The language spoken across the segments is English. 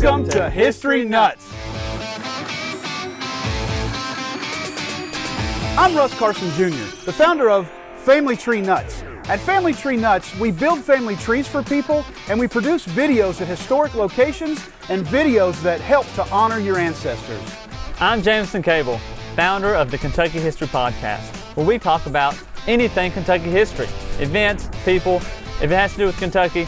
Welcome to History Nuts. I'm Russ Carson Jr., the founder of Family Tree Nuts. At Family Tree Nuts, we build family trees for people, and we produce videos at historic locations and videos that help to honor your ancestors. I'm Jameson Cable, founder of the Kentucky History Podcast, where we talk about anything Kentucky history, events, people. If it has to do with Kentucky,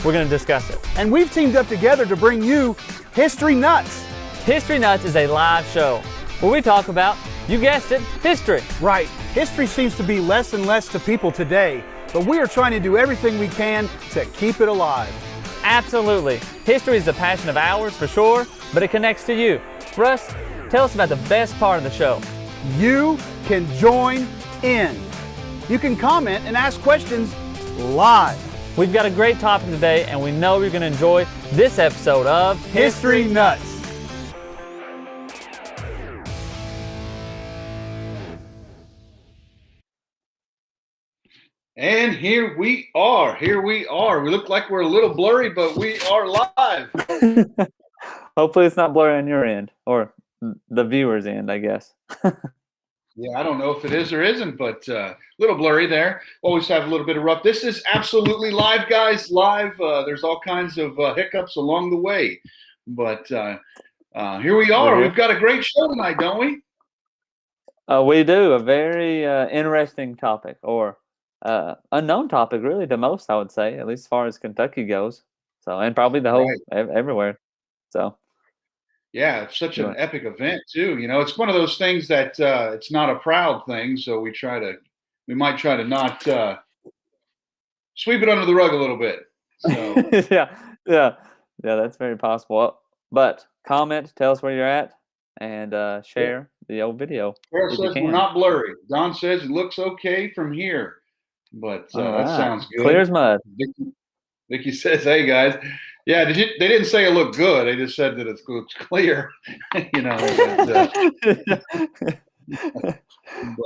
we're going to discuss it. And we've teamed up together to bring you History Nuts. History Nuts is a live show where we talk about, you guessed it, history. Right. History seems to be less and less to people today, but we are trying to do everything we can to keep it alive. Absolutely. History is a passion of ours for sure, but it connects to you. Russ, tell us about the best part of the show. You can join in. You can comment and ask questions live. We've got a great topic today, and we know you're going to enjoy this episode of History Nuts. And here we are. We look like we're a little blurry, but we are live. Hopefully it's not blurry on your end, or the viewer's end, I guess. Yeah, I don't know if it is or isn't, but a little blurry there. Always have a little bit of rough. This is absolutely live, guys. Live. There's all kinds of hiccups along the way. But here we are. We've got a great show tonight, don't we? We do. A very interesting topic, or unknown topic, really, to most, I would say, at least as far as Kentucky goes. So, and probably the whole, everywhere. So. Yeah, it's such an epic event too. You know, it's one of those things that it's not a proud thing, so we might try to not sweep it under the rug a little bit. So. yeah, that's very possible. But comment, tell us where you're at, and share the old video. Carol says we're not blurry. Don says it looks okay from here, but that sounds good. Clear as mud. Vicky says, "Hey guys." Yeah, they didn't say it looked good. They just said that it looks clear. You know.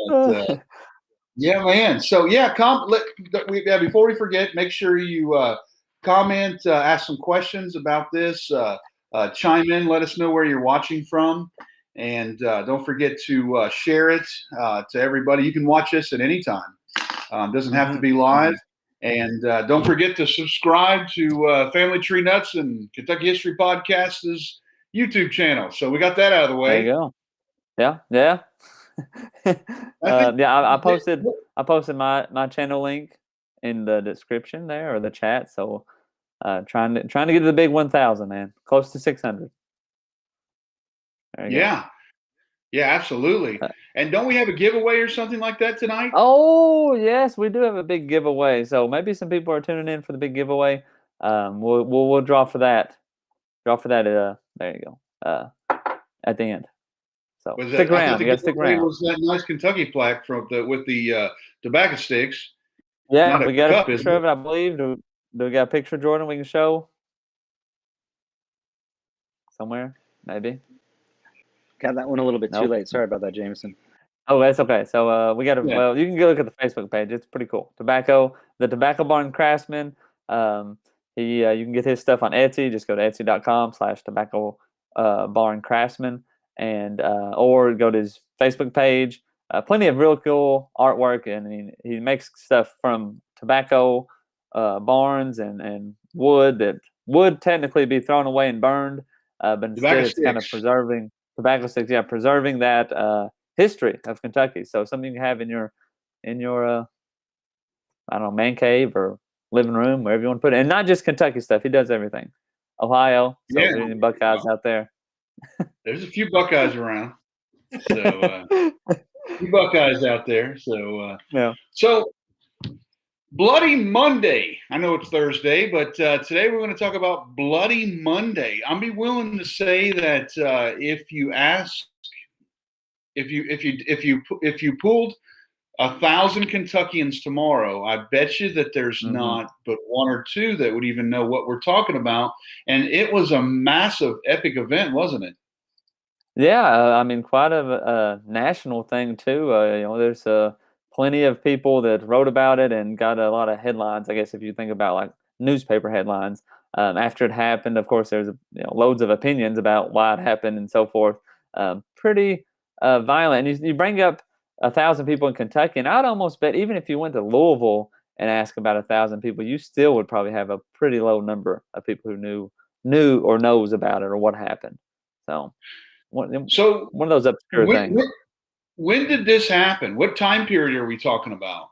But yeah, man. So yeah, before we forget, make sure you comment, ask some questions about this, chime in, let us know where you're watching from, and don't forget to share it to everybody. You can watch this at any time. Doesn't have to be live. And don't forget to subscribe to Family Tree Nuts and Kentucky History Podcast's YouTube channel. So we got that out of the way. There you go. Yeah. I posted my channel link in the description there, or the chat. So trying to get to the big 1,000, man. Close to 600. Yeah, absolutely. And don't we have a giveaway or something like that tonight? Oh, yes, we do have a big giveaway. So maybe some people are tuning in for the big giveaway. We'll draw for that. There you go. At the end. So stick around. You got to stick around. It was that nice Kentucky plaque with the tobacco sticks. Yeah, we got a picture of it, I believe. Do we got a picture, Jordan, we can show? Somewhere, maybe. Got that one a little bit too late. Sorry about that, Jameson. Oh, that's okay. So we got to. Well, you can go look at the Facebook page. It's pretty cool. The Tobacco Barn Craftsman. You can get his stuff on Etsy. Just go to etsy.com/Tobacco Barn Craftsman, and or go to his Facebook page. Plenty of real cool artwork, and he makes stuff from tobacco barns and wood that would technically be thrown away and burned, but instead it's kind of preserving. Tobacco sticks, preserving that history of Kentucky. So something you can have in your I don't know, man cave or living room, wherever you want to put it. And not just Kentucky stuff. He does everything. Ohio. So any Buckeyes out there. There's a few Buckeyes around. So a few Buckeyes out there. So So Bloody Monday. I know it's Thursday, but today we're going to talk about Bloody Monday. I'll be willing to say that if you pulled 1,000 Kentuckians tomorrow, I bet you that there's not but one or two that would even know what we're talking about. And it was a massive, epic event, wasn't it? Yeah, I mean, quite a national thing too. There's plenty of people that wrote about it and got a lot of headlines. I guess if you think about like newspaper headlines, after it happened. Of course, there's loads of opinions about why it happened and so forth. Pretty violent. And you bring up 1,000 people in Kentucky, and I'd almost bet even if you went to Louisville and asked about 1,000 people, you still would probably have a pretty low number of people who knew or knows about it or what happened. So one of those obscure things. When did this happen? What time period are we talking about?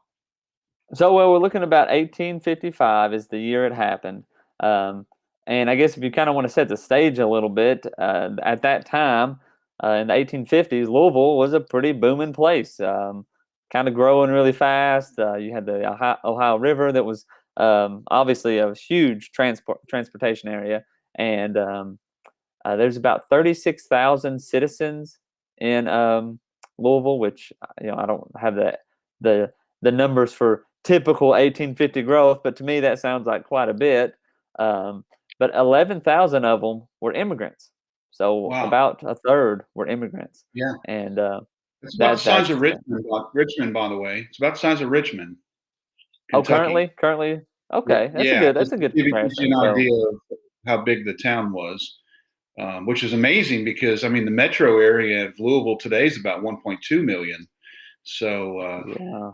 So we're looking about 1855 is the year it happened. And I guess if you kind of want to set the stage a little bit, at that time in the 1850s, Louisville was a pretty booming place, kind of growing really fast. You had the Ohio River that was obviously a huge transportation area, and there's about 36,000 citizens in Louisville, which I don't have the numbers for typical 1850 growth, but to me that sounds like quite a bit. But 11,000 of them were immigrants, so Wow. about a third were immigrants. Yeah, and it's about the size of Richmond. Richmond, by the way, it's about the size of Richmond. Kentucky. Currently, okay, that's a good comparison. Gives you an idea of how big the town was, which is amazing because the metro area of Louisville today is about 1.2 million. So yeah.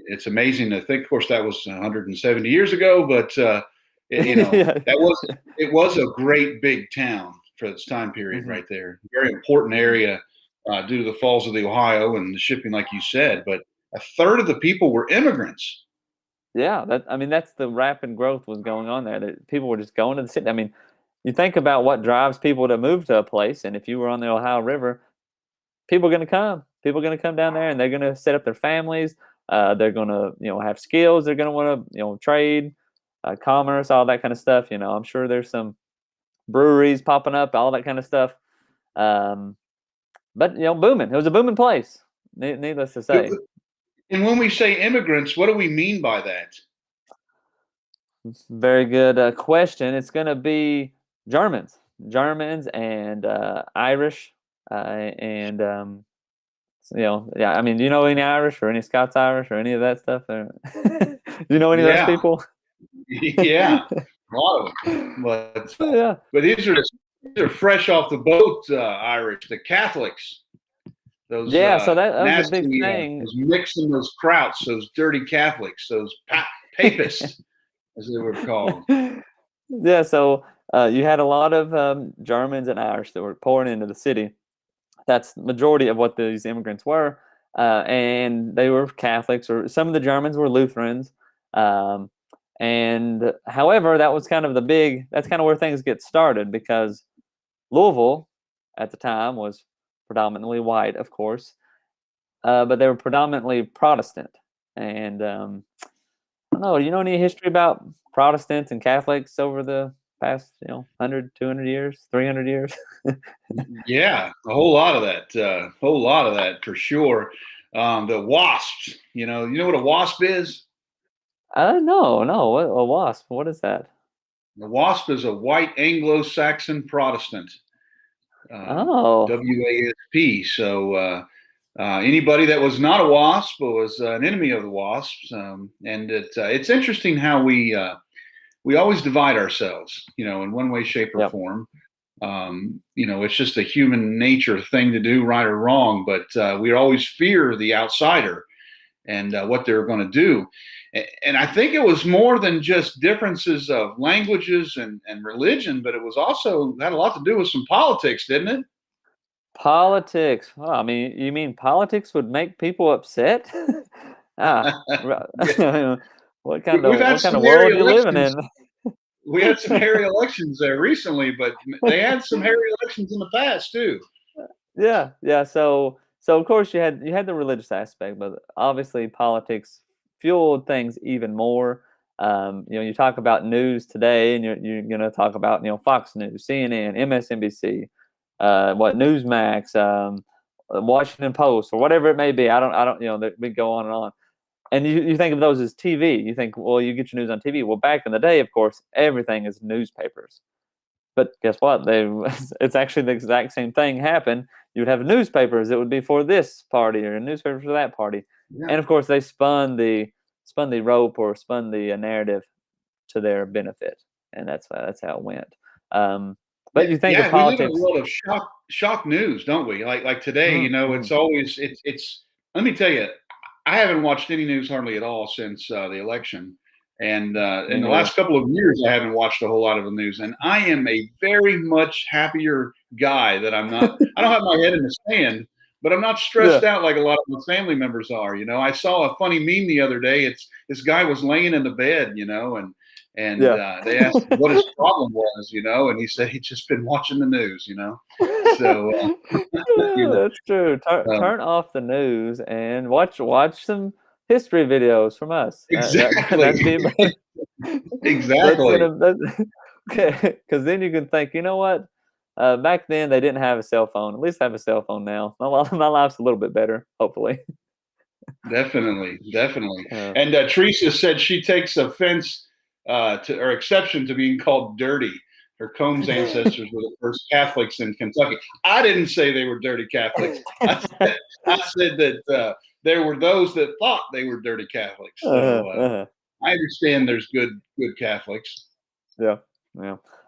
It's amazing to think. Of course, that was 170 years ago, but it was a great big town for this time period right there. Very important area due to the falls of the Ohio and the shipping, like you said. But a third of the people were immigrants. Yeah, that's the rapid growth was going on there. That people were just going to the city. I mean, you think about what drives people to move to a place, and if you were on the Ohio River, people are going to come. People are going to come down there, and they're going to set up their families. They're going to, have skills. They're going to want to, trade, commerce, all that kind of stuff. I'm sure there's some breweries popping up, all that kind of stuff. But booming. It was a booming place. Needless to say. And when we say immigrants, what do we mean by that? Very good question. It's going to be Germans and Irish, and yeah. I mean, do you know any Irish or any Scots Irish or any of that stuff? Do you know any of those people? Yeah, a lot of them. But these are fresh off the boat Irish, the Catholics. Those so that was nasty, a big thing. Those mixing, those krauts, those dirty Catholics, those papists, as they were called. Yeah, so you had a lot of Germans and Irish that were pouring into the city. That's the majority of what these immigrants were, and they were Catholics, or some of the Germans were Lutherans. And however, that was kind of that's kind of where things get started, because Louisville at the time was predominantly white, of course, but they were predominantly Protestant. And I don't know, you know any history about Protestants and Catholics over the past 100, 200 years, 300 years? Yeah, a whole lot of that for sure. The Wasps, you know what a wasp is? No, a WASP, what is that? The Wasp is a white Anglo-Saxon Protestant. WASP. So anybody that was not a WASP was an enemy of the Wasps. And it's interesting how we always divide ourselves, in one way, shape, or form. It's just a human nature thing to do, right or wrong. But we always fear the outsider and what they're going to do. And I think it was more than just differences of languages and religion, but it was also had a lot to do with some politics, didn't it? Politics. Oh, I mean, you mean politics would make people upset? What kind of world are you living in? We had some hairy elections there recently, but they had some hairy elections in the past too. Yeah. So of course you had the religious aspect, but obviously politics fueled things even more. You talk about news today, and you're going to talk about Fox News, CNN, MSNBC, Newsmax, Washington Post, or whatever it may be. I don't. We go on and on. And you think of those as TV. You think, well, you get your news on TV. Well, back in the day, of course, everything is newspapers. But guess what? It's actually the exact same thing happened. You would have newspapers that would be for this party, or newspapers for that party. Yeah. And of course, they spun the rope or spun the narrative to their benefit. and that's how it went. But you think of we live in a politics. world of shock news, don't we? Like today, it's always it's. Let me tell you, I haven't watched any news hardly at all since the election, and in the last couple of years, I haven't watched a whole lot of the news. And I am a very much happier guy that I'm not. I don't have my head in the sand, but I'm not stressed out like a lot of my family members are. I saw a funny meme the other day. It's this guy was laying in the bed, and they asked him what his problem was, and he said he'd just been watching the news, So that's true. Turn off the news and watch some history videos from us. Exactly. Exactly. Because then you can think, you know what? Back then they didn't have a cell phone. At least I have a cell phone now. My life's a little bit better, hopefully. Definitely. And Teresa said she takes offense or exception to being called dirty. Her Combs ancestors were the first Catholics in Kentucky. I didn't say they were dirty Catholics. I said that there were those that thought they were dirty Catholics. So I understand there's good Catholics. Yeah.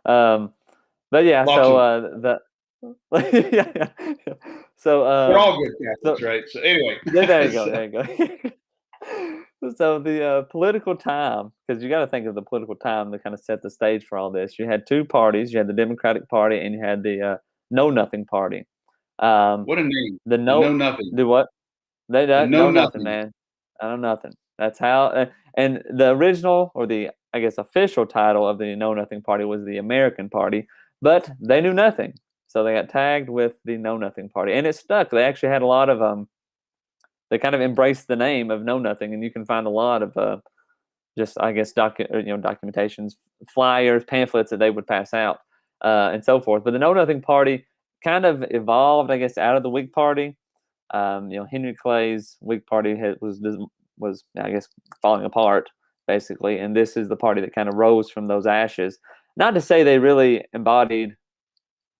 But yeah, So we're all good Catholics, right? So anyway, there you go. So the political time, because you got to think of the political time to kind of set the stage for all this. You had two parties. You had the Democratic Party and you had the Know Nothing Party. What a name! The Know Nothing. Do what? They know nothing, man. I know nothing. That's how. And the original, or the I guess official title of the Know Nothing Party was the American Party, but they knew nothing, so they got tagged with the Know Nothing Party, and it stuck. They actually had a lot of They kind of embraced the name of Know Nothing, and you can find a lot of just I guess documentations, flyers, pamphlets that they would pass out, and so forth. But the Know Nothing Party kind of evolved, I guess, out of the Whig Party. Henry Clay's Whig Party was I guess falling apart basically, and this is the party that kind of rose from those ashes. Not to say they really embodied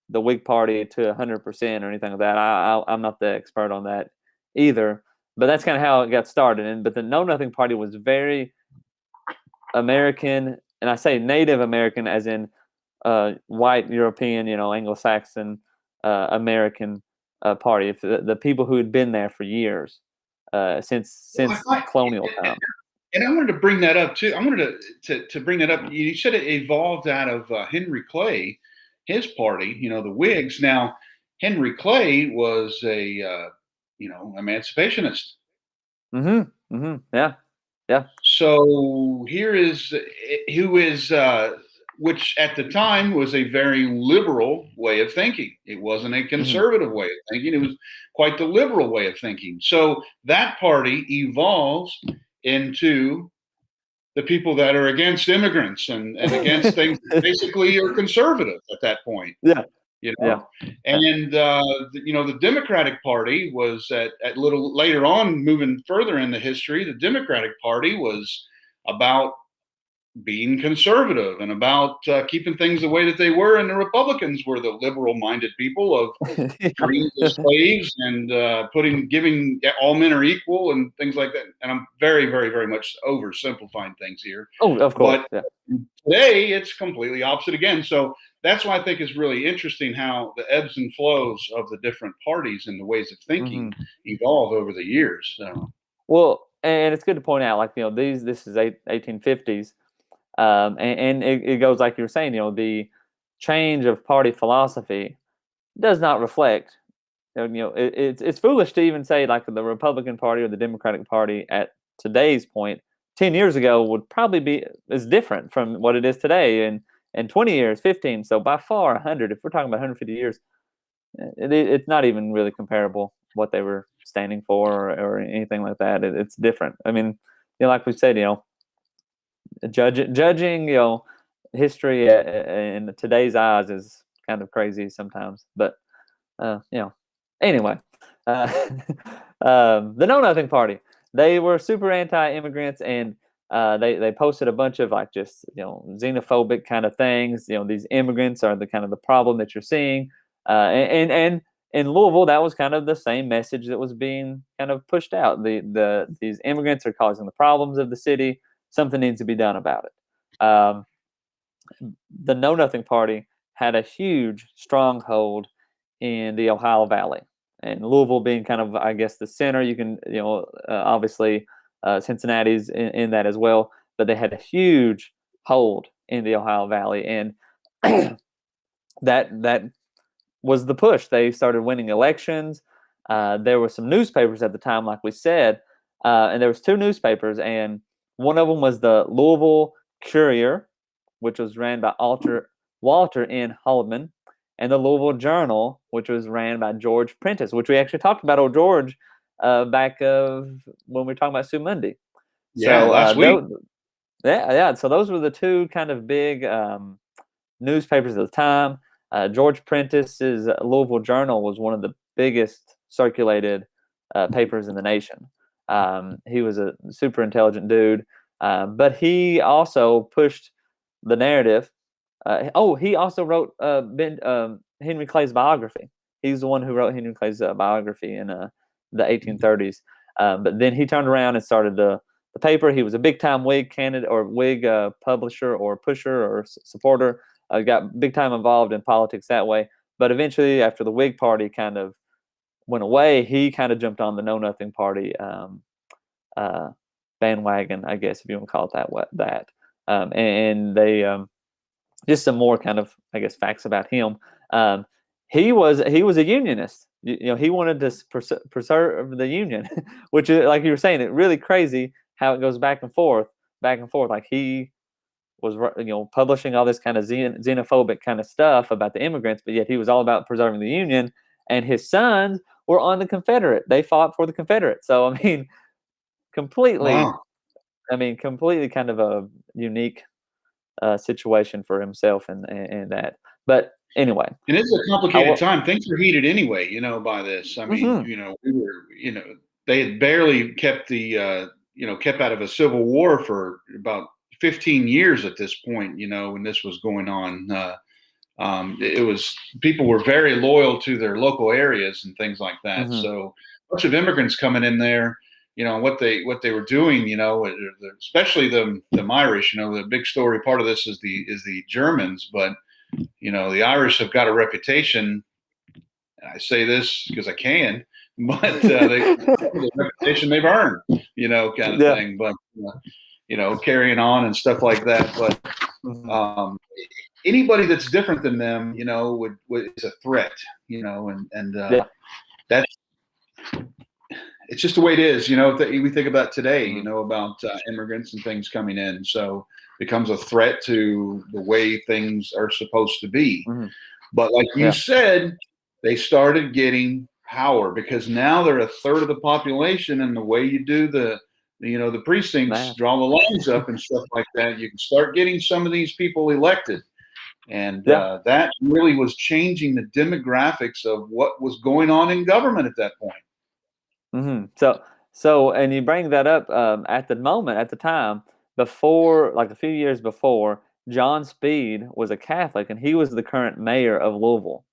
the Whig Party to 100% or anything like that. I'm not the expert on that either, but that's kind of how it got started. But the Know Nothing Party was very American, and I say Native American as in white European, Anglo-Saxon American party. If the people who had been there for years, since colonial time. And I wanted to bring that up too. I wanted to bring that up. You said it evolved out of Henry Clay, his party. The Whigs. Now, Henry Clay was a emancipationist. Yeah. So here is who is which at the time was a very liberal way of thinking. It wasn't a conservative way of thinking. It was quite the liberal way of thinking. So that party evolves into the people that are against immigrants and against things that basically are conservative at that point. Yeah. And the Democratic Party was at little later on, moving further in the history, the Democratic Party was about being conservative and about keeping things the way that they were, and the Republicans were the liberal-minded people of freeing the slaves and giving all men are equal and things like that. And I'm very, very, very much oversimplifying things here. Oh, of course. But today it's completely opposite again. So that's why I think is really interesting how the ebbs and flows of the different parties and the ways of thinking evolve over the years. So. Well, and it's good to point out, like this is 1850s. And it goes like you were saying, the change of party philosophy does not reflect, it's foolish to even say like the Republican Party or the Democratic Party at today's point 10 years ago would probably is different from what it is today, and 20 years, 15. So by far 100, if we're talking about 150 years, it's not even really comparable what they were standing for or anything like that. It's different. I mean, like we said, judging history in today's eyes is kind of crazy sometimes, but anyway, the Know Nothing Party, they were super anti-immigrants, and they posted a bunch of like just xenophobic kind of things. These immigrants are the kind of the problem that you're seeing, and in Louisville, that was kind of the same message that was being kind of pushed out. These immigrants are causing the problems of the city. Something needs to be done about it. the Know Nothing Party had a huge stronghold in the Ohio Valley, and Louisville being kind of, I guess, the center. You can, obviously, Cincinnati's in that as well, but they had a huge hold in the Ohio Valley, and that was the push. They started winning elections. There were some newspapers at the time, like we said, and there was 2 newspapers, and one of them was the Louisville Courier, which was ran by Walter N. Haldeman, and the Louisville Journal, which was ran by George Prentice, which we actually talked about old George back when we were talking about Sue Mundy. Yeah, so, last week. Yeah. So those were the 2 kind of big newspapers at the time. George Prentice's Louisville Journal was one of the biggest circulated papers in the nation. He was a super intelligent dude, but he also pushed the narrative. He also wrote Henry Clay's biography. He's the one who wrote Henry Clay's biography in the 1830s. But then he turned around and started the paper. He was a big-time Whig candidate or Whig publisher or pusher or supporter. Got big-time involved in politics that way. But eventually, after the Whig Party kind of went away, he kind of jumped on the Know Nothing Party bandwagon, I guess, if you want to call it that. And they just some more kind of, I guess, facts about him. He was a unionist. He wanted to preserve the union, which is, like you were saying, it really crazy how it goes back and forth. Like he was, publishing all this kind of xenophobic kind of stuff about the immigrants, but yet he was all about preserving the union. And his sons were on the Confederate. They fought for the Confederate. So I mean, completely. Wow. Completely kind of a unique situation for himself and that. But anyway, and it's a complicated time. Things were heated anyway, by this. I mean, we were, they had barely kept the, kept out of a civil war for about 15 years at this point, when this was going on. It was, people were very loyal to their local areas and things like that. So a bunch of immigrants coming in there, what they were doing, especially the Irish, the big story part of this is the Germans, but the Irish have got a reputation. I say this because I can, but the reputation they've earned, kind of thing. But carrying on and stuff like that. But anybody that's different than them, is a threat, that's. It's just the way it is, that we think about today, about immigrants and things coming in. So it becomes a threat to the way things are supposed to be. But like you said, they started getting power because now they're a third of the population, and the way you do the precincts, draw the lines up and stuff like that, you can start getting some of these people elected. And that really was changing the demographics of what was going on in government at that point. So, and you bring that up at the time, before, like a few years before, John Speed was a Catholic, and he was the current mayor of Louisville.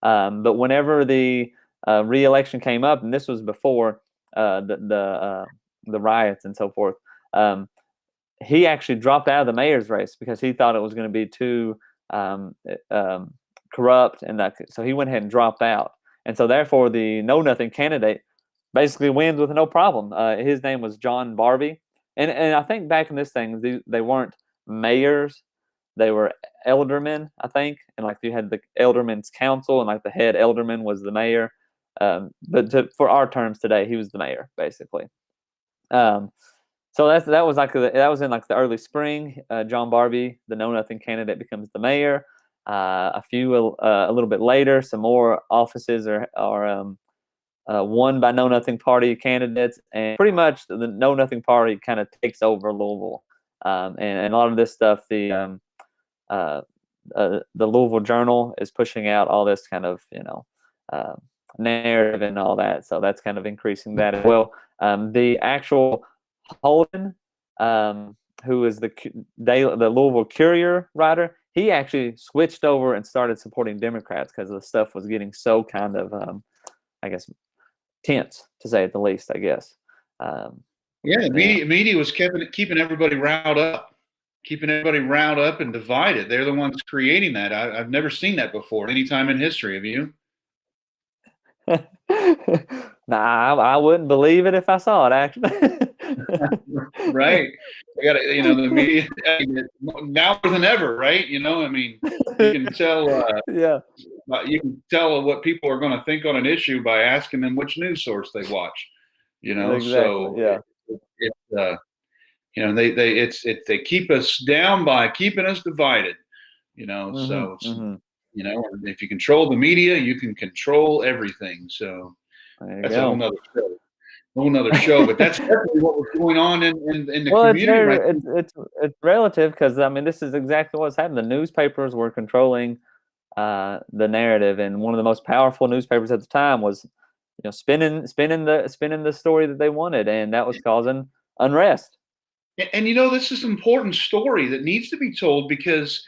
But whenever the re-election came up, and this was before the riots and so forth, he actually dropped out of the mayor's race because he thought it was going to be too corrupt, and so he went ahead and dropped out. And so therefore, the Know Nothing candidate basically wins with no problem. His name was John Barbie, and I think back in this thing, they weren't mayors; they were aldermen, I think. And like you had the aldermen's council, and like the head alderman was the mayor. But for our terms today, he was the mayor, basically. So that was in like the early spring. John Barbie, the Know Nothing candidate, becomes the mayor. A little bit later, some more offices are won by Know Nothing Party candidates, and pretty much the Know Nothing Party kind of takes over Louisville, and a lot of this stuff. The Louisville Journal is pushing out all this kind of narrative and all that, so that's kind of increasing that as well. The actual Holden, who is the Louisville Courier writer, he actually switched over and started supporting Democrats because the stuff was getting so kind of, I guess, tense, to say at the least, I guess. The media was keeping everybody riled up. keeping everybody riled up and divided. They're the ones creating that. I've never seen that before any time in history. Have you? Nah, I wouldn't believe it if I saw it, actually. Right. I got to, the media now more than ever, right? I mean, you can tell. Yeah. You can tell what people are going to think on an issue by asking them which news source they watch. Exactly. So Yeah. they keep us down by keeping us divided. So it's, and if you control the media, you can control everything. So that's a whole nother show. But that's definitely what was going on in the community right now. It's relative, because I mean, this is exactly what's happened. The newspapers were controlling the narrative, and one of the most powerful newspapers at the time was, spinning the story that they wanted, and that was causing unrest. And this is an important story that needs to be told, because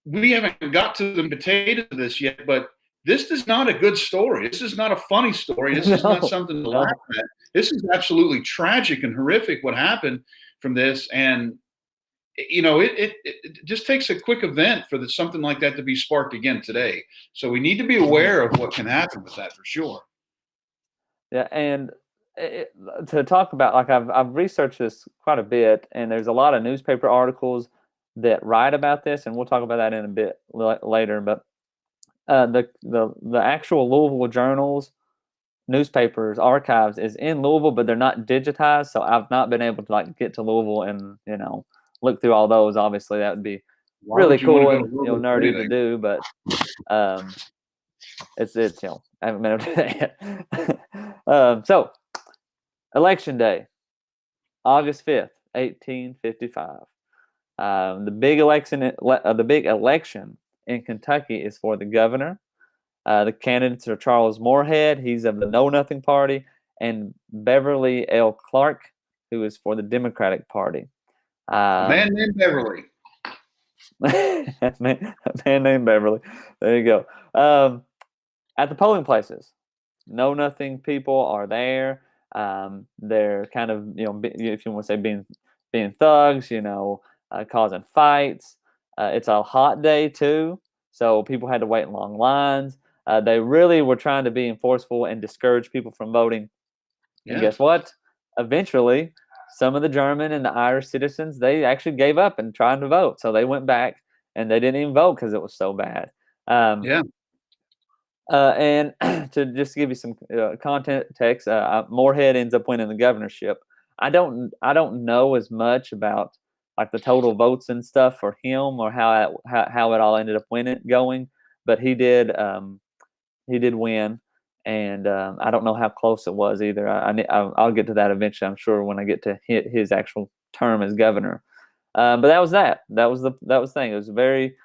we haven't got to the potatoes of this yet, but this is not a good story. This is not a funny story. This is not something to laugh at. This is absolutely tragic and horrific what happened from this. And, it just takes a quick event for something like that to be sparked again today. So we need to be aware of what can happen with that for sure. Yeah, and to talk about, like, I've researched this quite a bit, and there's a lot of newspaper articles that write about this, and we'll talk about that in a bit later. But the actual Louisville Journal's newspapers archives is in Louisville, but they're not digitized, so I've not been able to get to Louisville and look through all those. Obviously, that would be really cool and nerdy to do, but it's I haven't been able to do that yet. So election day, August 5th, 1855. The big election in Kentucky is for the governor. The candidates are Charles Moorhead, he's of the Know Nothing Party, and Beverly L. Clark, who is for the Democratic Party. A man named Beverly. a man named Beverly. There you go. At the polling places, Know Nothing people are there. They're kind of, if you want to say being thugs, causing fights. It's a hot day too, so people had to wait in long lines. They really were trying to be forceful and discourage people from voting. Yeah. And guess what? Eventually, some of the German and the Irish citizens, they actually gave up and tried to vote. So they went back and they didn't even vote because it was so bad. And to just give you some context, Moorhead ends up winning the governorship. I don't know as much about the total votes and stuff for him, or how it all ended up going, but he did win, and I don't know how close it was either. I'll get to that eventually, I'm sure, when I get to hit his actual term as governor. But that was the thing. It was very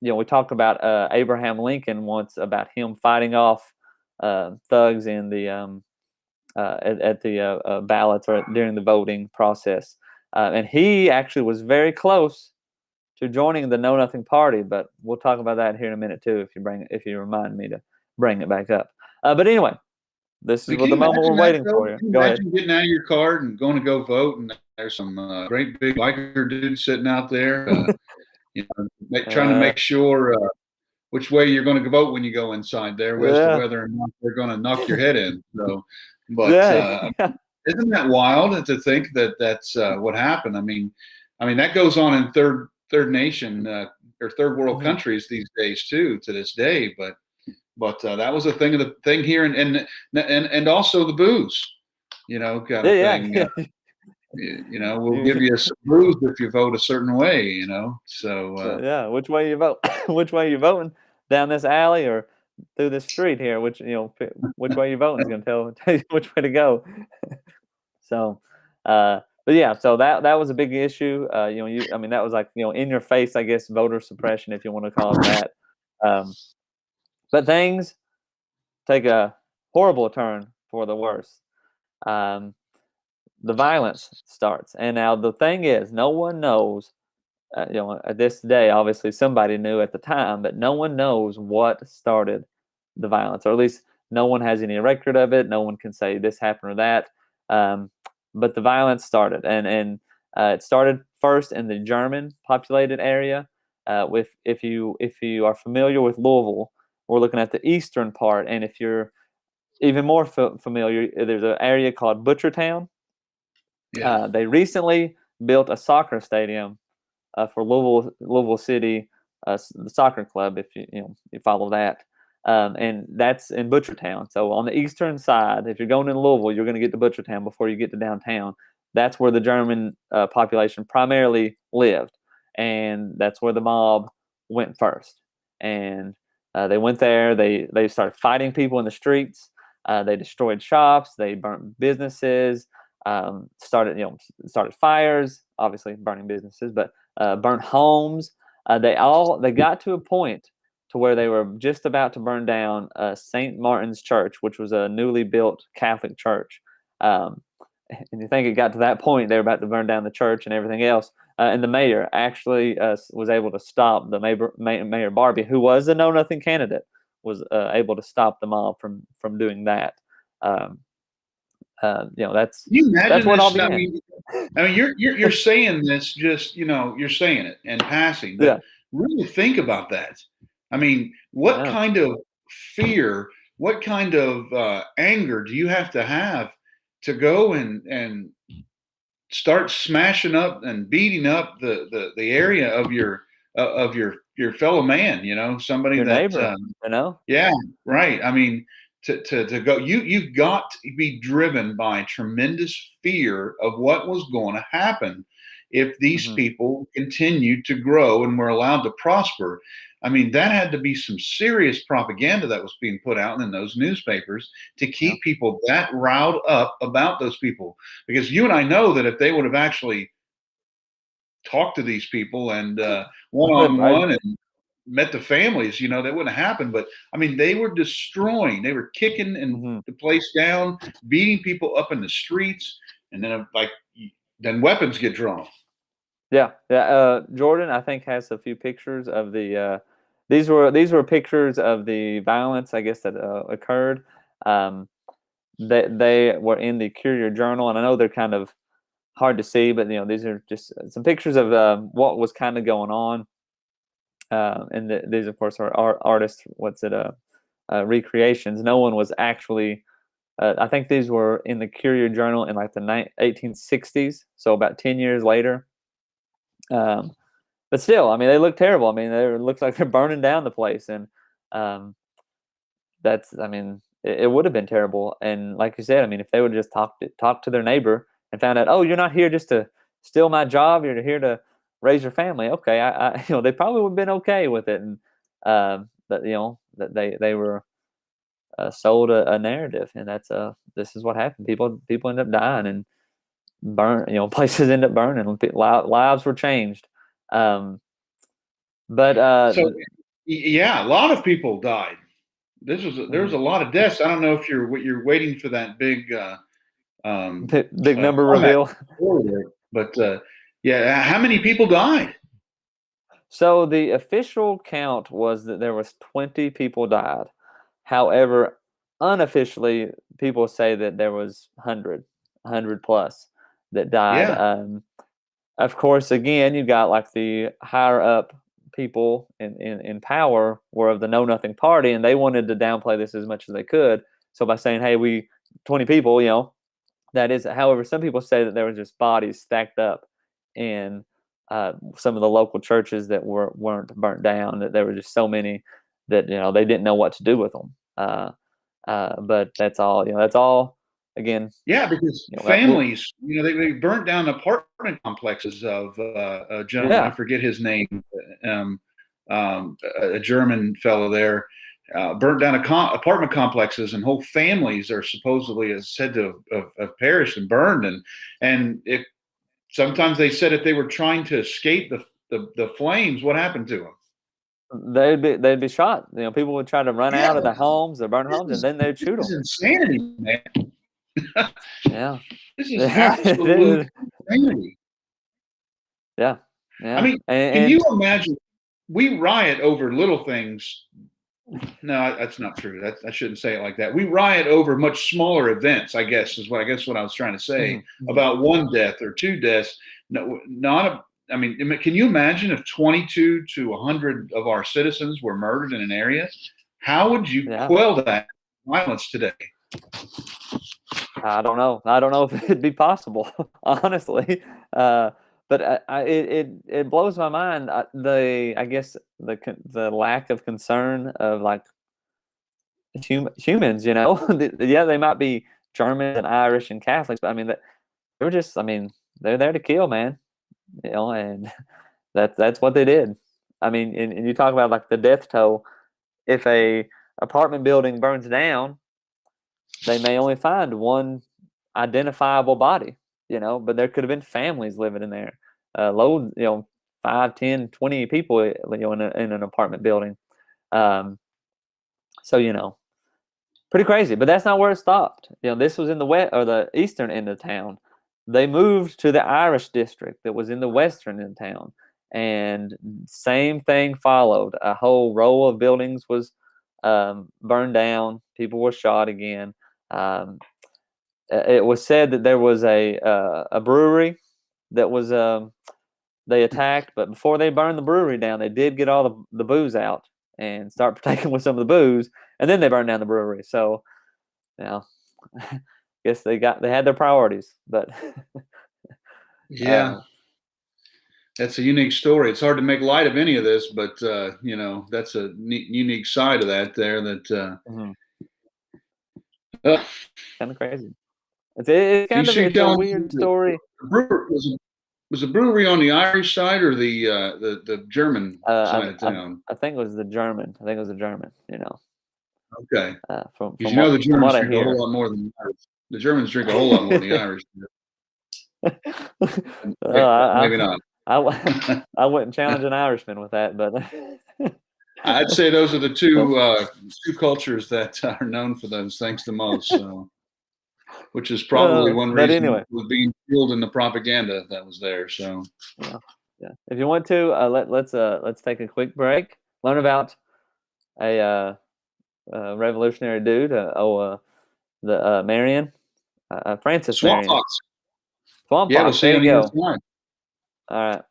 we talked about Abraham Lincoln once, about him fighting off thugs in the at the ballots or during the voting process, and he actually was very close to joining the Know Nothing Party. But we'll talk about that here in a minute too, if you remind me to bring it back up. But anyway, this is the moment we're waiting for. You. Go ahead. Getting out of your car and going to go vote, and there's some great big biker dudes sitting out there, trying to make sure which way you're going to vote when you go inside there, as to whether or not they're going to knock your head in. So, but isn't that wild to think that that's what happened? I mean, that goes on in third nation or third world countries these days too, to this day. But that was a thing here, and also the booze, kind of thing. We'll give you some booze if you vote a certain way, So which way you vote? Which way you voting? Down this alley or through this street here? Which way you voting is going to tell you which way to go. So, but yeah, so that was a big issue. That was in your face, I guess, voter suppression, if you want to call it that. But things take a horrible turn for the worse. The violence starts, and now the thing is, no one knows. At this day, obviously somebody knew at the time, but no one knows what started the violence, or at least no one has any record of it. No one can say this happened or that. But the violence started, and it started first in the German populated area. If you are familiar with Louisville, we're looking at the eastern part, and if you're even more familiar, there's an area called Butchertown. Yeah. They recently built a soccer stadium for Louisville City, the soccer club. If you follow that, and that's in Butchertown. So on the eastern side, if you're going in Louisville, you're going to get to Butchertown before you get to downtown. That's where the German population primarily lived, and that's where the mob went first. And they went there. They started fighting people in the streets. They destroyed shops. They burnt businesses. Started fires. Obviously, burning businesses, but burnt homes. They got to a point to where they were just about to burn down St. Martin's Church, which was a newly built Catholic church. And you think it got to that point, they were about to burn down the church and everything else. And the mayor actually was able to stop the Mayor Barbie, who was a know-nothing candidate, was able to stop the mob from doing that. That's Can you imagine that's what this? all began. I mean, you're saying this just you're saying it and passing, but Yeah. really think about that. I mean, what kind of fear, what kind of anger do you have to go and start smashing up and beating up the area of your fellow man? Somebody Your that neighbor, yeah, right. I mean, to go, you've got to be driven by tremendous fear of what was going to happen if these people continued to grow and were allowed to prosper. I mean, that had to be some serious propaganda that was being put out in those newspapers to keep people that riled up about those people. Because you and I know that if they would have actually talked to these people and one-on-one and met the families, that wouldn't have happened. But I mean, they were destroying, they were kicking and the place down, beating people up in the streets, and then weapons get drawn. Yeah. Jordan, I think, has a few pictures of the. These were pictures of the violence, I guess, that occurred. They were in the Courier Journal, and I know they're kind of hard to see, but these are just some pictures of what was kind of going on. And these, of course, are artists. Recreations. No one was actually. I think these were in the Courier Journal in like the 1860s, so about 10 years later. But still, I mean, they look terrible. I mean, it looks like they're burning down the place, and it would have been terrible. And like you said, I mean, if they would just talk to their neighbor and found out, oh, you're not here just to steal my job, you're here to raise your family. Okay, they probably would have been okay with it, and that they were sold a narrative, and that's this is what happened. People end up dying and burn. Places end up burning. Lives were changed. So yeah, a lot of people died. There was a lot of deaths. I don't know if you're waiting for that big big number reveal, but yeah, how many people died? So the official count was that there was 20 people died. However, unofficially, people say that there was 100 plus that died. Yeah. Of course, again, you got like the higher up people in power were of the Know Nothing Party, and they wanted to downplay this as much as they could. So by saying, hey, 20 people, that is. However, some people say that there was just bodies stacked up in some of the local churches that weren't burnt down, that there were just so many that, they didn't know what to do with them. But that's all, that's all. Again, yeah, because families, they burnt down apartment complexes of a gentleman, I forget his name, a German fellow there, burnt down apartment complexes, and whole families are supposedly said to have perished and burned. And if sometimes they said if they were trying to escape the flames, what happened to them? They'd be shot. People would try to run out of the homes, the burnt homes, and then they'd shoot them. This is insanity, man. Yeah. This is absolute insanity. Yeah. I mean, can you imagine? We riot over little things. No, that's not true. I shouldn't say it like that. We riot over much smaller events, I guess what I was trying to say, about one death or two deaths. No, I mean, can you imagine if 22 to 100 of our citizens were murdered in an area? How would you quell that violence today? I don't know. I don't know if it'd be possible, honestly. But it blows my mind. I guess the lack of concern of like humans. You know, yeah, they might be German and Irish and Catholics, but I mean, they were just. I mean, they're there to kill, man. You know, and that's what they did. I mean, and you talk about like the death toll. If a apartment building burns down, they may only find one identifiable body, you know, but there could have been families living in there. Load, you know, 5, 10, 20 people, you know, in an apartment building. So, you know, pretty crazy, but that's not where it stopped. You know, this was in the west or the eastern end of town. They moved to the Irish district that was in the western end of town, and same thing followed. A whole row of buildings was burned down. People were shot again. It was said that there was a brewery that was they attacked, but before they burned the brewery down, they did get all the booze out and start partaking with some of the booze, and then they burned down the brewery. So, you know, I guess they had their priorities, but yeah. That's a unique story. It's hard to make light of any of this, but you know, that's a unique side of that there. That kind of crazy. It's kind of a weird story. Was the brewery on the Irish side or the German side of town? I think it was the German. You know. Okay. From you know, the Germans drink a whole lot more than the Irish. The Germans drink a whole lot more than the Irish do. Maybe not. I wouldn't challenge an Irishman with that, but I'd say those are the two cultures that are known for those things the most. So, which is probably one reason was being fueled in the propaganda that was there. So, yeah. If you want to, let's take a quick break. Learn about a revolutionary dude. The Marion, Francis Swamp Marion. Fox. Swamp Yeah, Fox. we'll There see you go. All right.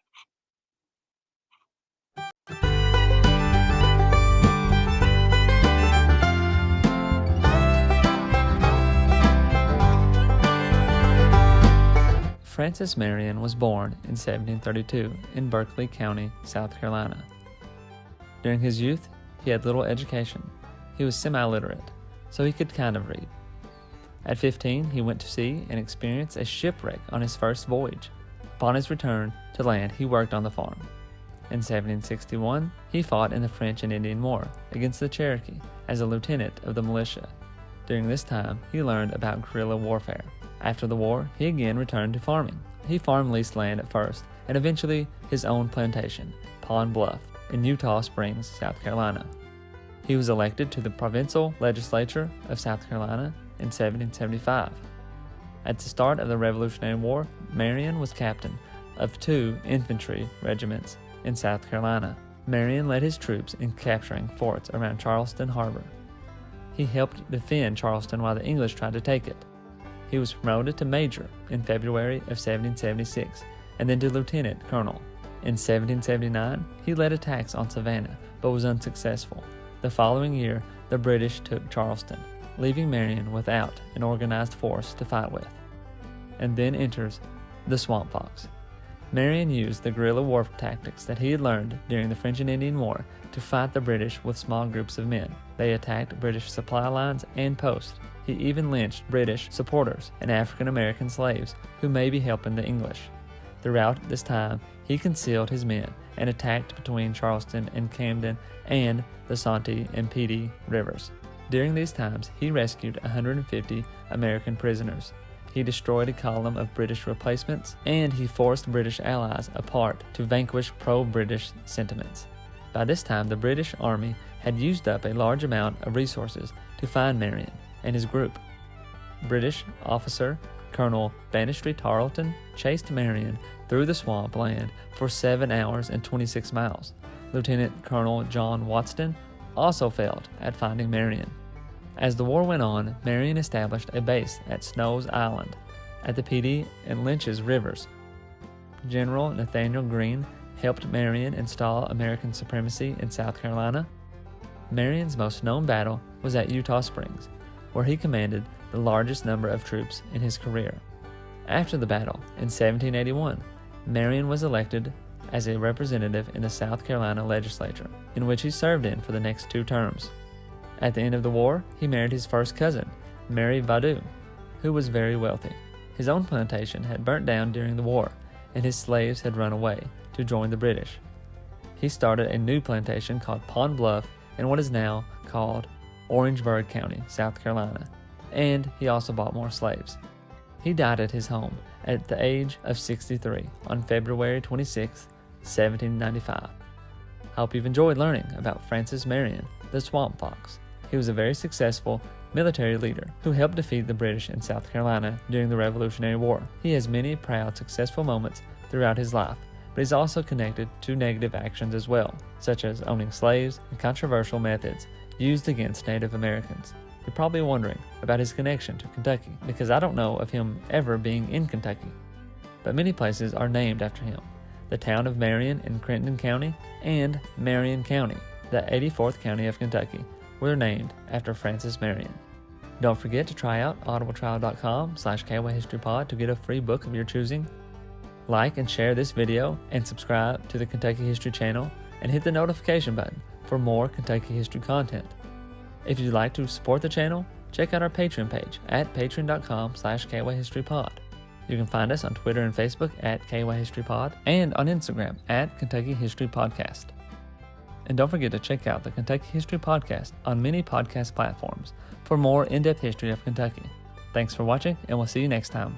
Francis Marion was born in 1732 in Berkeley County, South Carolina. During his youth, he had little education. He was semi-literate, so he could kind of read. At 15, he went to sea and experienced a shipwreck on his first voyage. Upon his return to land, he worked on the farm. In 1761, he fought in the French and Indian War against the Cherokee as a lieutenant of the militia. During this time, he learned about guerrilla warfare. After the war, he again returned to farming. He farmed leased land at first, and eventually his own plantation, Pond Bluff, in Eutaw Springs, South Carolina. He was elected to the provincial legislature of South Carolina in 1775. At the start of the Revolutionary War, Marion was captain of 2 infantry regiments in South Carolina. Marion led his troops in capturing forts around Charleston Harbor. He helped defend Charleston while the English tried to take it. He was promoted to major in February of 1776 and then to lieutenant colonel. In 1779, he led attacks on Savannah but was unsuccessful. The following year, the British took Charleston, leaving Marion without an organized force to fight with. And then enters the Swamp Fox. Marion used the guerrilla war tactics that he had learned during the French and Indian War to fight the British with small groups of men. They attacked British supply lines and posts. He even lynched British supporters and African American slaves who may be helping the English. Throughout this time, he concealed his men and attacked between Charleston and Camden and the Santee and Petee rivers. During these times, he rescued 150 American prisoners. He destroyed a column of British replacements, and he forced British allies apart to vanquish pro-British sentiments. By this time, the British Army had used up a large amount of resources to find Marion and his group. British officer Colonel Banastre Tarleton chased Marion through the swamp land for 7 hours and 26 miles. Lieutenant Colonel John Watson also failed at finding Marion. As the war went on, Marion established a base at Snow's Island at the Petee and Lynch's rivers. General Nathanael Greene helped Marion install American supremacy in South Carolina? Marion's most known battle was at Eutaw Springs, where he commanded the largest number of troops in his career. After the battle, in 1781, Marion was elected as a representative in the South Carolina legislature, in which he served in for the next 2 terms. At the end of the war, he married his first cousin, Mary Vadu, who was very wealthy. His own plantation had burnt down during the war, and his slaves had run away to join the British. He started a new plantation called Pond Bluff in what is now called Orangeburg County, South Carolina, and he also bought more slaves. He died at his home at the age of 63 on February 26, 1795. I hope you've enjoyed learning about Francis Marion, the Swamp Fox. He was a very successful military leader who helped defeat the British in South Carolina during the Revolutionary War. He has many proud, successful moments throughout his life, but he's also connected to negative actions as well, such as owning slaves and controversial methods used against Native Americans. You're probably wondering about his connection to Kentucky, because I don't know of him ever being in Kentucky. But many places are named after him. The town of Marion in Crittenden County and Marion County, the 84th county of Kentucky, were named after Francis Marion. Don't forget to try out audibletrial.com/KYHistoryPod to get a free book of your choosing. Like and share this video and subscribe to the Kentucky History channel and hit the notification button for more Kentucky history content. If you'd like to support the channel, check out our Patreon page at patreon.com/KYHistoryPod. You can find us on Twitter and Facebook at KYHistoryPod and on Instagram at Kentucky History Podcast. And don't forget to check out the Kentucky History Podcast on many podcast platforms for more in-depth history of Kentucky. Thanks for watching, and we'll see you next time.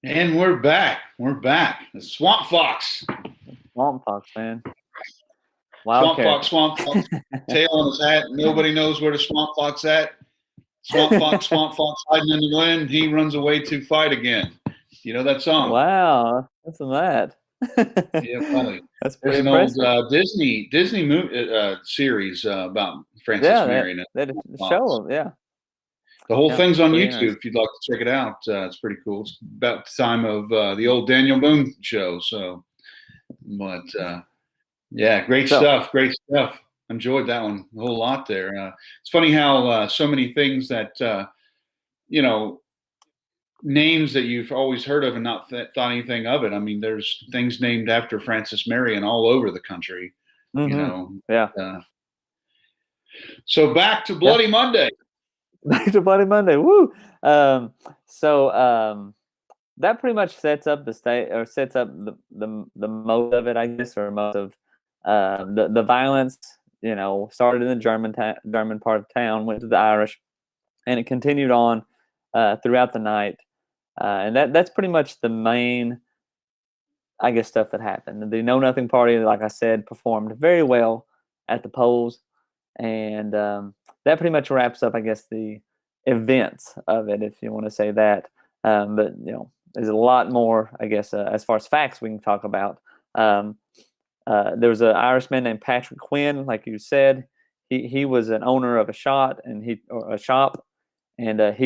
And we're back. We're back. The Swamp Fox. Swamp Fox, man. Swamp Fox. Tail on his hat. Nobody knows where the Swamp Fox at. Swamp Fox hiding in the wind. He runs away to fight again. You know that song? Wow, that's that. Yeah, funny. That's There's pretty an impressive. old Disney movie, series about Francis Marion. That show, yeah. The whole thing's on pretty YouTube nice. if you'd like to check it out. It's pretty cool. It's about the time of the old Daniel Boone show. So, but yeah, great stuff. Great stuff. Enjoyed that one a whole lot there. It's funny how so many things that, names that you've always heard of and not thought anything of it. I mean, there's things named after Francis Marion all over the country, Yeah. So back to Bloody Monday. Back to Bloody Monday. Woo! That pretty much sets up the state, or sets up the most of it, I guess, or most of the violence. Started in the German part of town, went to the Irish, and it continued on throughout the night. And that's pretty much the main, I guess, stuff that happened. The Know Nothing Party, like I said, performed very well at the polls, and that pretty much wraps up, I guess, the events of it, if you want to say that. But there's a lot more, I guess, as far as facts we can talk about. There was an Irishman named Patrick Quinn, like you said. He was an owner of a shop, and he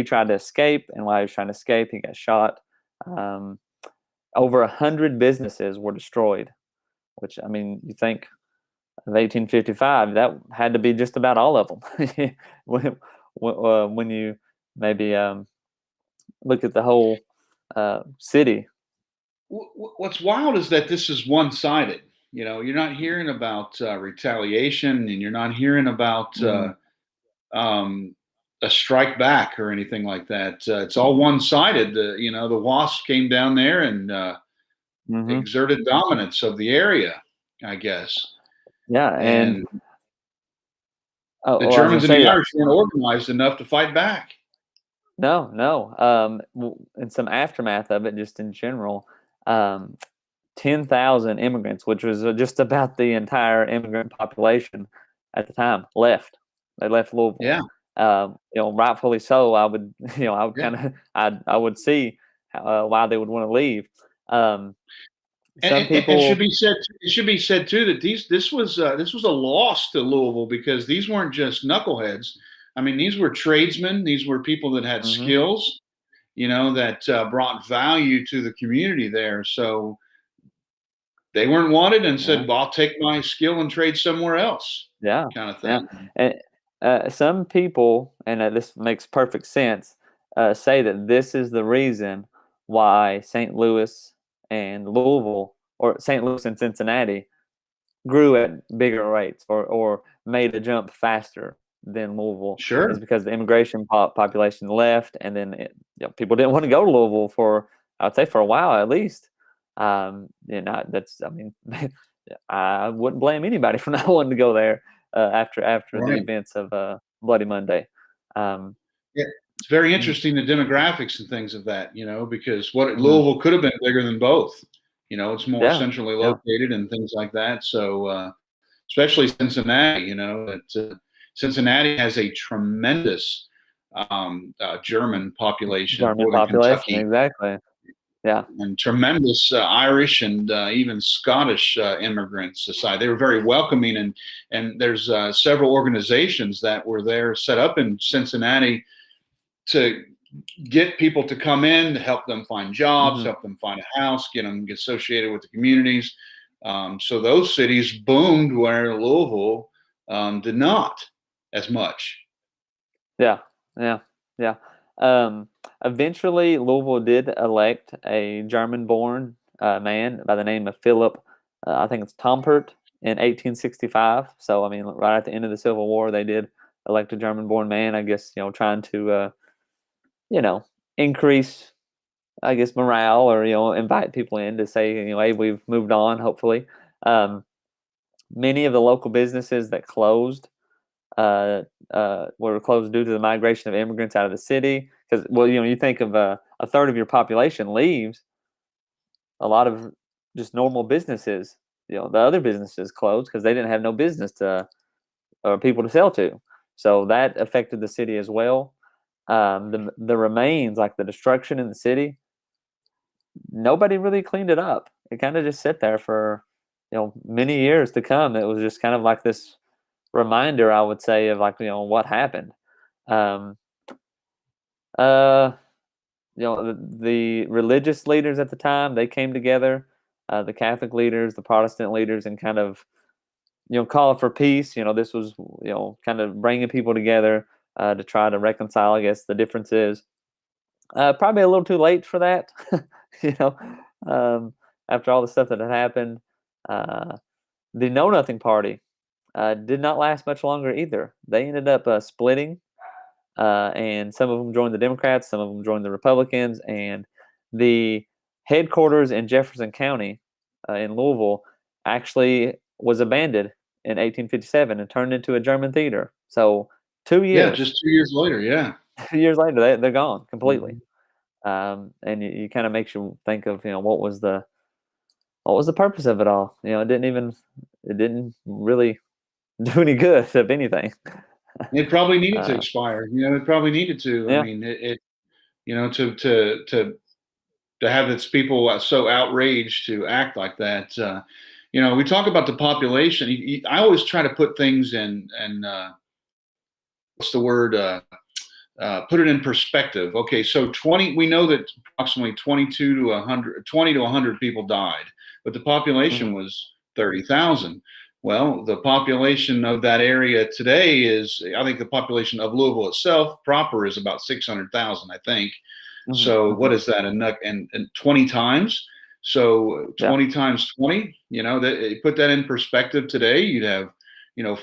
tried to escape. And while he was trying to escape, he got shot. Over 100 businesses were destroyed, which, I mean, you think of 1855, that had to be just about all of them. when you maybe look at the whole city. What's wild is that this is one-sided. You're not hearing about retaliation, and you're not hearing about a strike back or anything like that. It's all one-sided. The Wasps came down there and exerted dominance of the area, I guess. Yeah, and the Germans and the Irish weren't organized enough to fight back. No. In some aftermath of it, just in general, 10,000 immigrants, which was just about the entire immigrant population at the time, left. They left Louisville. Yeah. Rightfully so. I would see why they would want to leave. some people and it should be said too that this was a loss to Louisville because these weren't just knuckleheads. I mean, these were tradesmen. These were people that had Mhm. skills, that brought value to the community there. So they weren't wanted and Yeah. said, "Well, I'll take my skill and trade somewhere else," Yeah, kind of yeah, thing. and, some people, and this makes perfect sense, say that this is the reason why St. Louis and Louisville, or St. Louis and Cincinnati, grew at bigger rates or made a jump faster than Louisville, Sure. is because the immigration population left, and then people didn't want to go to Louisville for, I'd say, for a while at least. That's, I mean, I wouldn't blame anybody for not wanting to go there after the Right. events of Bloody Monday. Um, Yeah, it's very mm, interesting the demographics and things of that, because what mhm. Louisville could have been bigger than both. It's more Yeah, centrally yeah, located and things like that. So, especially Cincinnati, that Cincinnati has a tremendous German population, German Northern population, Kentucky, exactly. Yeah, and tremendous Irish and even Scottish immigrants society. They were very welcoming, and there's several organizations that were there set up in Cincinnati to get people to come in, to help them find jobs, hmm help them find a house, get them associated with the communities. So those cities boomed where Louisville did not as much. yeah, yeah, yeah. Eventually, Louisville did elect a German-born man by the name of Philip. I think it's Tompert in 1865. So, I mean, right at the end of the Civil War, they did elect a German-born man. I guess trying to you know increase, I guess, morale, or invite people in to say, hey, we've moved on. Hopefully, um, many of the local businesses that closed were closed due to the migration of immigrants out of the city. Because, well, you think of a third of your population leaves, a lot of just normal businesses, the other businesses closed because they didn't have no business to or people to sell to. So that affected the city as well. The remains, like the destruction in the city, nobody really cleaned it up. It kind of just sat there for many years to come. It was just kind of like this reminder, I would say, of, like, what happened. Um, uh, the religious leaders at the time, they came together, the Catholic leaders, the Protestant leaders, and kind of call for peace. This was kind of bringing people together to try to reconcile, I guess, the differences. Probably a little too late for that, you know. Um, After all the stuff that had happened, uh, the Know Nothing Party did not last much longer either. They ended up splitting, and some of them joined the Democrats, some of them joined the Republicans, and the headquarters in Jefferson County in Louisville actually was abandoned in 1857 and turned into a German theater. So two Yeah, years, just 2 years later. Yeah. 2 years later, they're gone completely. Mhm. And you kind of makes you think of what was the purpose of it all. It didn't really do any good, if anything. It probably needed to Uh, expire. It probably needed to. I yeah. mean, to have its people so outraged to act like that. We talk about the population. I always try to put things in, and what's the word? Put it in perspective. Okay, so we know that approximately 22 to 100, 20 to 100 people died, but the population hmm was 30,000. Well, the population of that area today I think the population of Louisville itself proper is about 600,000, I think. hmm So hmm what is that? And 20 times. So Yeah. 20 times 20, put that in perspective today, you'd have,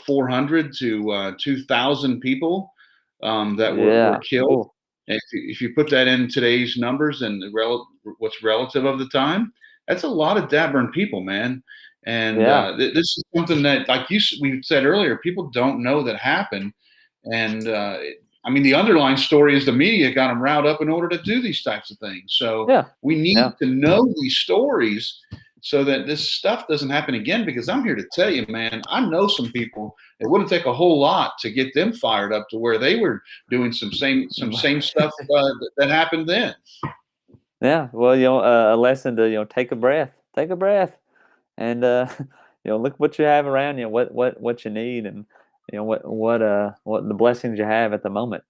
400 to 2,000 people that were Yeah. killed. Oh, And if you put that in today's numbers and what's relative of the time, that's a lot of dabbering people, man. And yeah. this is something that, like we said earlier, people don't know that happened. And I mean, the underlying story is the media got them riled up in order to do these types of things. So Yeah. we need Yeah. to know these stories so that this stuff doesn't happen again. Because I'm here to tell you, man, I know some people. It wouldn't take a whole lot to get them fired up to where they were doing some same stuff that happened then. Yeah. Well, a lesson to take a breath, take a breath, and look what you have around you, what you need, and what the blessings you have at the moment.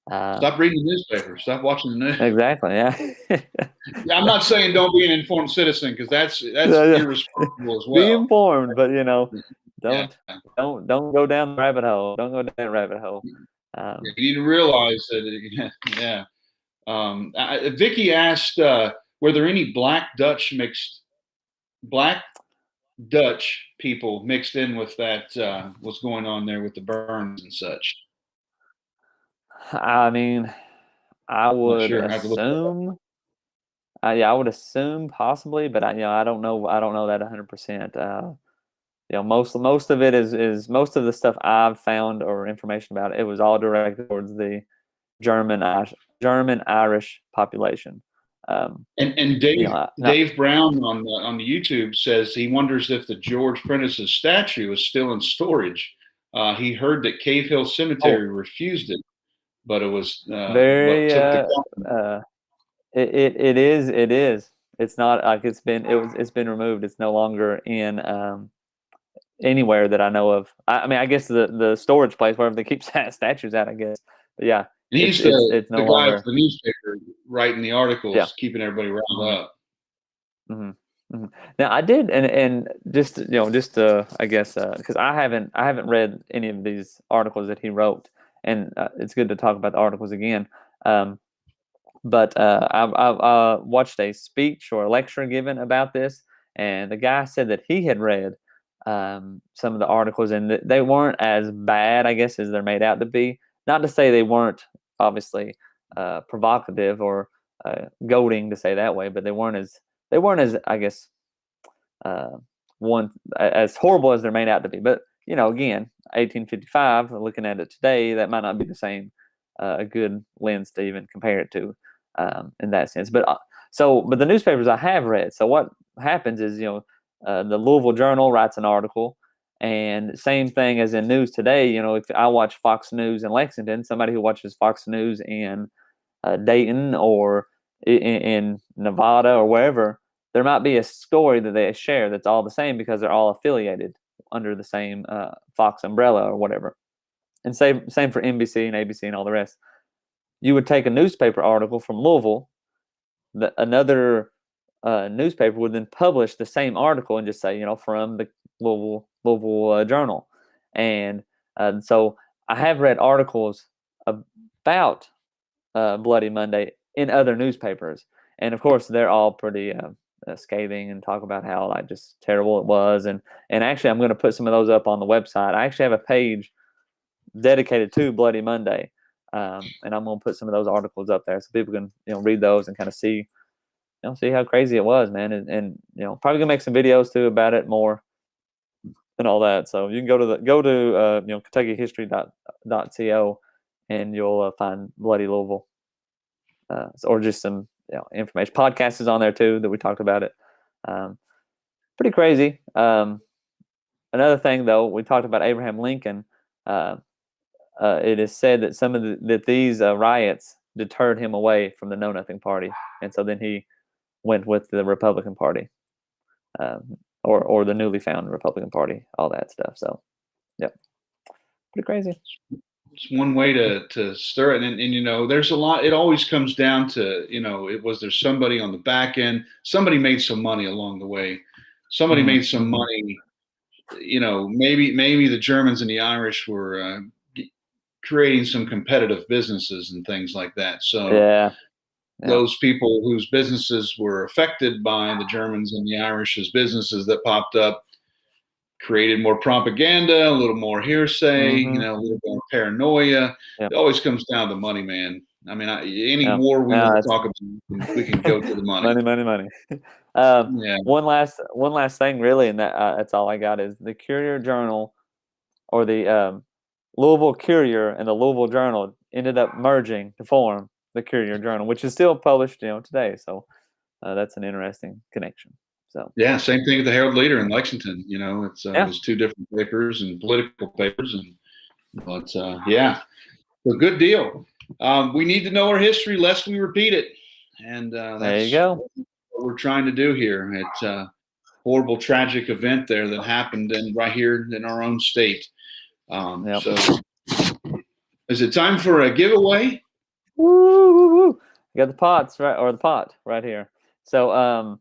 Stop reading the newspaper. Stop watching the news. Exactly. Yeah. Yeah, I'm not saying don't be an informed citizen, because that's irresponsible as well. Be informed, but don't Yeah. don't go down the rabbit hole. Don't go down that rabbit hole. You need to realize that. Yeah. Vicky asked, were there any Black Dutch people mixed in with that? What's going on there with the burns and such? I mean, I would Sure, I have to look assume. Yeah, I would assume possibly, but I don't know. I don't know that 100%. Most of it is most of the stuff I've found or information about it was all directed towards the German Irish population. And Dave Brown on the YouTube says he wonders if the George Prentice's statue is still in storage. He heard that Cave Hill Cemetery refused it, but it was very. It is. It's not like it's been removed. It's no longer in anywhere that I know of. I mean, I guess the storage place wherever they keep statues at, I guess. But yeah, and he's it's no the guy longer for the newspaper writing the articles, keeping everybody riled up. Mm-hmm. Mm-hmm. Now I did, and just I guess because I haven't read any of these articles that he wrote, and it's good to talk about the articles again. But I watched a speech or a lecture given about this, and the guy said that he had read some of the articles, and they weren't as bad, I guess, as they're made out to be. Not to say they weren't obviously provocative or goading, to say that way, but they weren't as I guess as horrible as they're made out to be. But again, 1855, looking at it today, that might not be the same a good lens to even compare it to in that sense. But the newspapers I have read. So what happens is the Louisville Journal writes an article, and same thing as in news today. If I watch Fox News in Lexington, somebody who watches Fox News in Dayton or in Nevada or wherever, there might be a story that they share that's all the same because they're all affiliated under the same Fox umbrella or whatever. And same for NBC and ABC and all the rest. You would take a newspaper article from Louisville, another newspaper would then publish the same article and just say, from the Louisville Journal. And so I have read articles about Bloody Monday in other newspapers. And of course, they're all pretty scathing and talk about how just terrible it was. And actually, I'm going to put some of those up on the website. I actually have a page dedicated to Bloody Monday. And I'm going to put some of those articles up there so people can, read those and kind of see how crazy it was, man. And probably gonna make some videos too about it more and all that. So you can go to KentuckyHistory.co and you'll find Bloody Louisville, or just some information. Podcast is on there too that we talked about it. Pretty crazy. Another thing though, we talked about Abraham Lincoln. It is said that these riots deterred him away from the Know Nothing Party, and so then he went with the Republican Party, or the newly found Republican Party, all that stuff. So, yeah, pretty crazy. It's one way to stir it, and there's a lot. It always comes down to there's somebody on the back end. Somebody made some money along the way. Somebody made some money. Maybe the Germans and the Irish were creating some competitive businesses and things like that. So yeah. Those people whose businesses were affected by the Germans and the Irish's businesses that popped up created more propaganda, a little more hearsay, a little more paranoia. Yep. It always comes down to money, man. I mean, any war we want to talk about, we can go to the money. money. One last thing, really, and that's all I got is the Courier Journal, or the Louisville Courier and the Louisville Journal ended up merging to form the Courier Journal, which is still published, today. So that's an interesting connection. So yeah, same thing with the Herald Leader in Lexington. It was two different papers and political papers, but a good deal. We need to know our history lest we repeat it, and there you go. What we're trying to do here. It's a horrible, tragic event there that happened right here in our own state. So is it time for a giveaway? Woo! You got the pots right, or the pot right here. So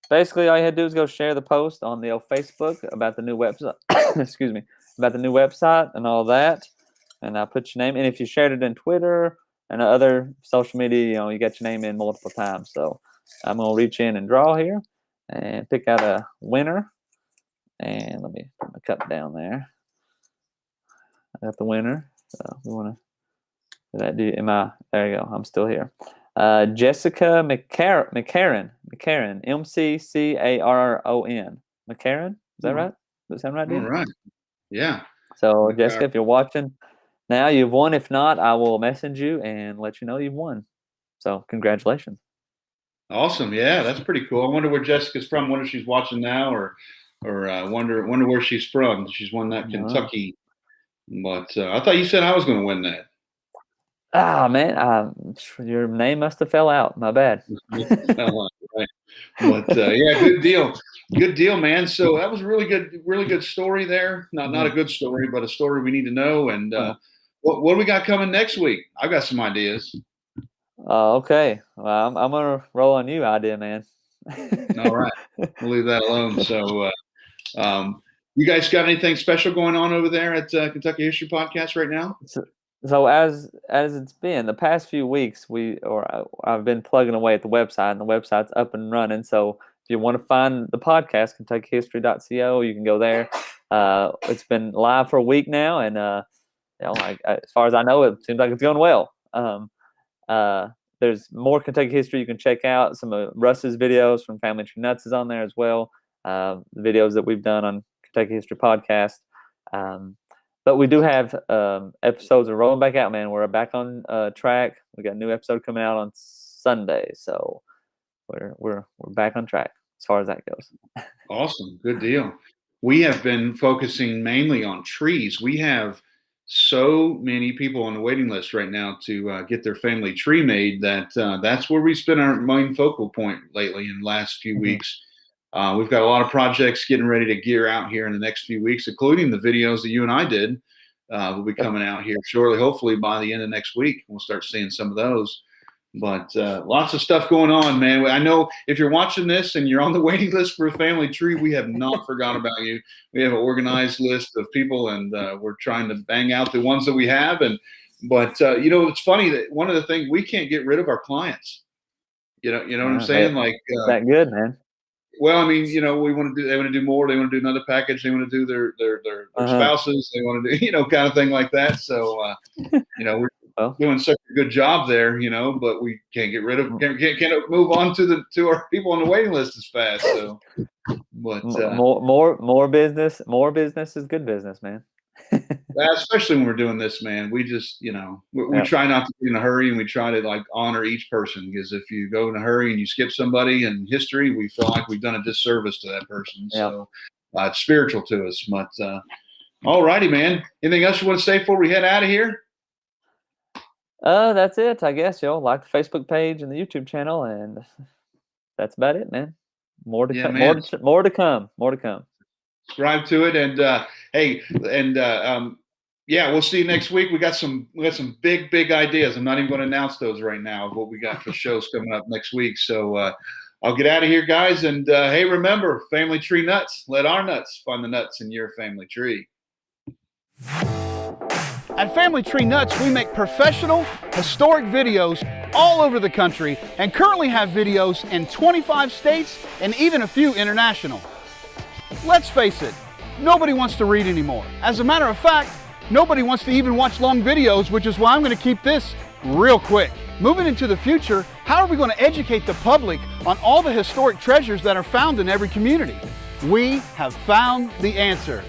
basically, all you had to do is go share the post on the old Facebook about the new website. Excuse me, about the new website and all that. And I'll put your name. And if you shared it in Twitter and other social media, you got your name in multiple times. So I'm gonna reach in and draw here and pick out a winner. And let me put my cup down there. I got the winner. So we want to. There you go. I'm still here. Jessica McCarron, McCarron. McCarron, is that right? Does that sound right, dude? All right. Yeah. So Jessica, if you're watching now, you've won. If not, I will message you and let you know you've won. So congratulations. Awesome. Yeah, that's pretty cool. I wonder where Jessica's from. Wonder if she's watching now, or wonder where she's from. She's won that Kentucky. But I thought you said I was going to win that. Ah, man, your name must have fell out. My bad. Right. But yeah, good deal, man. So that was really good story there. Not a good story, but a story we need to know. And what do we got coming next week? I've got some ideas. Okay. Well, I'm gonna roll on you, idea man. All right, we'll leave that alone. So, you guys got anything special going on over there at Kentucky History Podcast right now? So as it's been the past few weeks, I've been plugging away at the website, and the website's up and running. So if you want to find the podcast, KentuckyHistory.co, you can go there. It's been live for a week now, and as far as I know, it seems like it's going well. There's more Kentucky history you can check out. Some of Russ's videos from Family Tree Nuts is on there as well. The videos that we've done on Kentucky History Podcast. But we do have episodes are rolling back out, man. We're back on track. We got a new episode coming out on Sunday, so we're back on track as far as that goes. Awesome, good deal. We have been focusing mainly on trees. We have so many people on the waiting list right now to get their family tree made that that's where we spent our main focal point lately in the last few weeks. We've got a lot of projects getting ready to gear out here in the next few weeks, including the videos that you and I did. Will be coming out here shortly. Hopefully by the end of next week, we'll start seeing some of those. But lots of stuff going on, man. I know if you're watching this and you're on the waiting list for a family tree, we have not forgotten about you. We have an organized list of people, and we're trying to bang out the ones that we have. But it's funny that one of the things, we can't get rid of our clients. You know what I'm saying? Like that good, man. Well, I mean, they want to do more. They want to do another package. They want to do their spouses. They want to do, kind of thing like that. So, we're doing such a good job there, but we can't get rid of, can't move on to our people on the waiting list as fast. So, but more business is good business, man. Especially when we're doing this, man, we just, we try not to be in a hurry, and we try to honor each person, because if you go in a hurry and you skip somebody in history, we feel like we've done a disservice to that person. So it's spiritual to us. But all righty, man. Anything else you want to say before we head out of here? That's it, I guess. Like the Facebook page and the YouTube channel, and that's about it, man. More to come. Man. More to come. Subscribe to it, and we'll see you next week. We got some big ideas. I'm not even going to announce those right now of what we got for shows coming up next week. So I'll get out of here, guys. And hey, remember, Family Tree Nuts. Let our nuts find the nuts in your family tree. At Family Tree Nuts, we make professional, historic videos all over the country, and currently have videos in 25 states and even a few international. Let's face it, nobody wants to read anymore. As a matter of fact, nobody wants to even watch long videos, which is why I'm going to keep this real quick. Moving into the future, how are we going to educate the public on all the historic treasures that are found in every community? We have found the answer.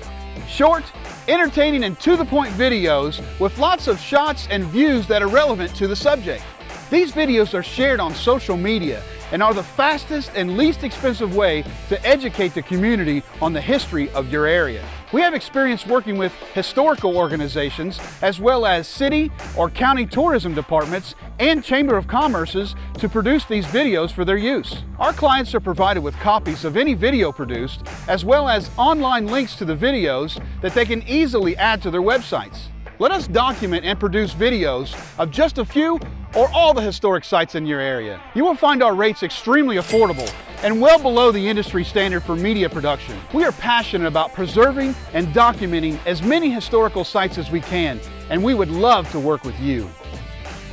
Short, entertaining, and to-the-point videos with lots of shots and views that are relevant to the subject. These videos are shared on social media and are the fastest and least expensive way to educate the community on the history of your area. We have experience working with historical organizations as well as city or county tourism departments and Chamber of Commerce's to produce these videos for their use. Our clients are provided with copies of any video produced as well as online links to the videos that they can easily add to their websites. Let us document and produce videos of just a few or all the historic sites in your area. You will find our rates extremely affordable and well below the industry standard for media production. We are passionate about preserving and documenting as many historical sites as we can, and we would love to work with you.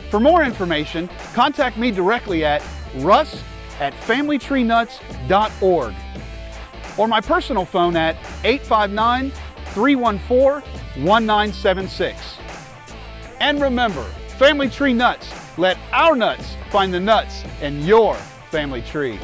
For more information, contact me directly at russ@familytreenuts.org or my personal phone at 859-314-1976. And remember, Family Tree Nuts, let our nuts find the nuts in your family tree.